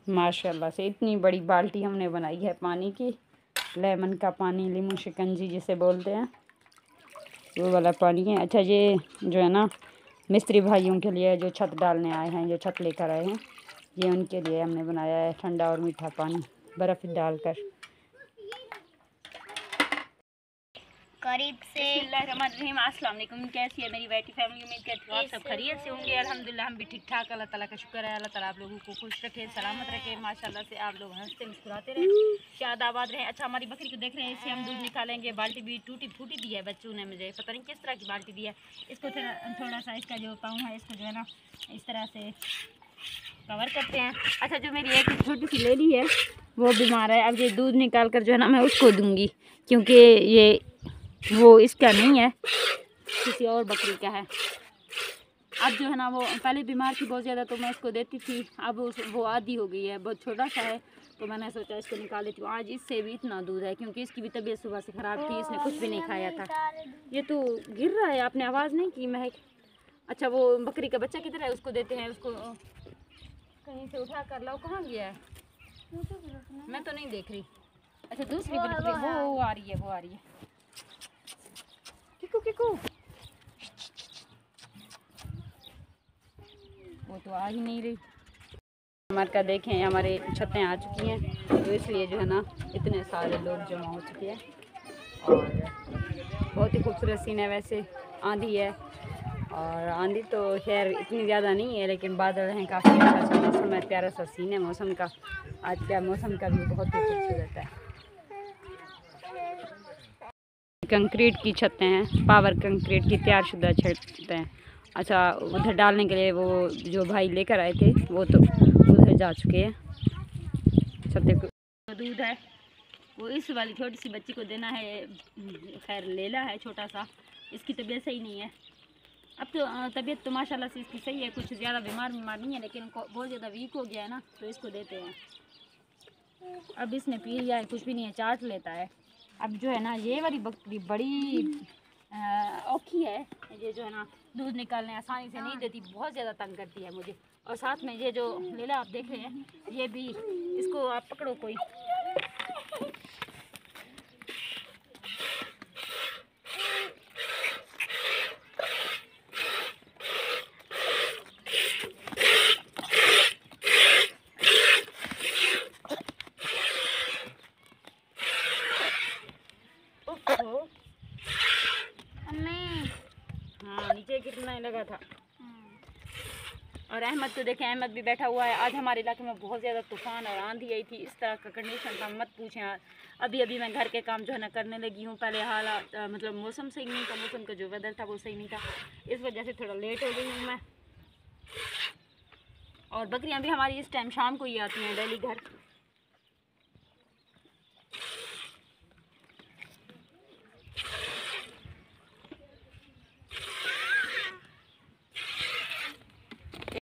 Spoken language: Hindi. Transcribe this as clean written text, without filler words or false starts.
माशाल्लाह से इतनी बड़ी बाल्टी हमने बनाई है पानी की, लेमन का पानी, लीमू शिकंजी जिसे बोलते हैं वो वाला पानी है। अच्छा ये जो है ना मिस्त्री भाइयों के लिए जो छत डालने आए हैं, जो छत लेकर आए हैं, ये उनके लिए हमने बनाया है ठंडा और मीठा पानी बर्फ़ डालकर। करीब से अस्सलाम वालेकुम। कैसी है मेरी बेटी फैमिली? उम्मीद करती हूँ आप सब खैरियत से होंगे। अल्हम्दुलिल्लाह हम भी ठीक ठाक, अल्लाह ताला का शुक्र है। अल्लाह ताला आप लोगों को खुश रखे, सलामत रखे, माशाल्लाह से आप लोग हंसते मुस्कुराते रहें, शादाबाद रहें। अच्छा हमारी बकरी को देख रहे हैं, इससे हम दूध निकालेंगे। बाल्टी भी टूटी फूटी दी है बच्चों ने, मुझे पता नहीं किस तरह की बाल्टी दी है। इसको थोड़ा सा इसका जो पाँव है इसको जो है ना इस तरह से कवर करते हैं। अच्छा जो मेरी एक छोटी सी लेडी है वो बीमार है, अब ये दूध निकाल कर जो है ना मैं उसको दूँगी, क्योंकि ये वो इसका नहीं है, किसी और बकरी का है। अब जो है ना वो पहले बीमार थी बहुत ज़्यादा तो मैं इसको देती थी, अब वो आदी हो गई है, बहुत छोटा सा है तो मैंने सोचा इसको निकाल लेती हूँ। आज इससे भी इतना दूध है क्योंकि इसकी भी तबीयत सुबह से ख़राब थी, इसने कुछ भी नहीं खाया था। ये तो गिर रहा है, आपने आवाज़ नहीं की महक? अच्छा वो बकरी का बच्चा किधर है, उसको देते हैं, उसको कहीं से उठा कर लाओ। कहाँ गया है? मैं तो नहीं देख रही। अच्छा दूसरी बकरी वो आ रही है, वो आ रही है। किकू किकू वो तो आ ही नहीं रही। हमारे का देखें हमारे छतें आ चुकी हैं तो इसलिए जो है ना इतने सारे लोग जमा हो चुके हैं और बहुत ही खूबसूरत सीन है। वैसे आंधी है और आंधी तो खैर इतनी ज़्यादा नहीं है लेकिन बादल हैं, काफ़ी अच्छा सा मौसम है, प्यारा सा सीन है मौसम का। आज का मौसम का भी बहुत ही खूबसूरत है। कंक्रीट की छतें हैं, पावर कंक्रीट की तैयारशुदा छतें हैं। अच्छा उधर डालने के लिए वो जो भाई लेकर आए थे वो तो उधर जा चुके हैं। छतें को दूध है वो इस वाली छोटी सी बच्ची को देना है, खैर लेला है छोटा सा, इसकी तबीयत सही नहीं है। अब तो तबीयत तो माशाल्लाह से इसकी सही है, कुछ ज़्यादा बीमार नहीं है लेकिन बहुत ज़्यादा वीक हो गया है ना तो इसको देते हैं। अब इसने पी लिया है, कुछ भी नहीं है, चाट लेता है। अब जो है ना ये वाली बकरी बड़ी औखी है, ये जो है ना दूध निकालने आसानी से नहीं देती, बहुत ज़्यादा तंग करती है मुझे। और साथ में ये जो लेला आप देख रहे हैं ये भी, इसको आप पकड़ो कोई। हाँ नीचे कितना ही लगा था। और अहमद तो देखें, अहमद भी बैठा हुआ है। आज हमारे इलाके में बहुत ज़्यादा तूफ़ान और आंधी आई थी, इस तरह का कंडीशन था मत पूछें। अभी अभी मैं घर के काम जो है ना करने लगी हूँ। पहले हालात मतलब मौसम सही नहीं था, मौसम का जो वेदर था वो सही नहीं था, इस वजह से थोड़ा लेट हो गई हूँ मैं। और बकरियाँ भी हमारी इस टाइम शाम को ही आती हैं डेली घर।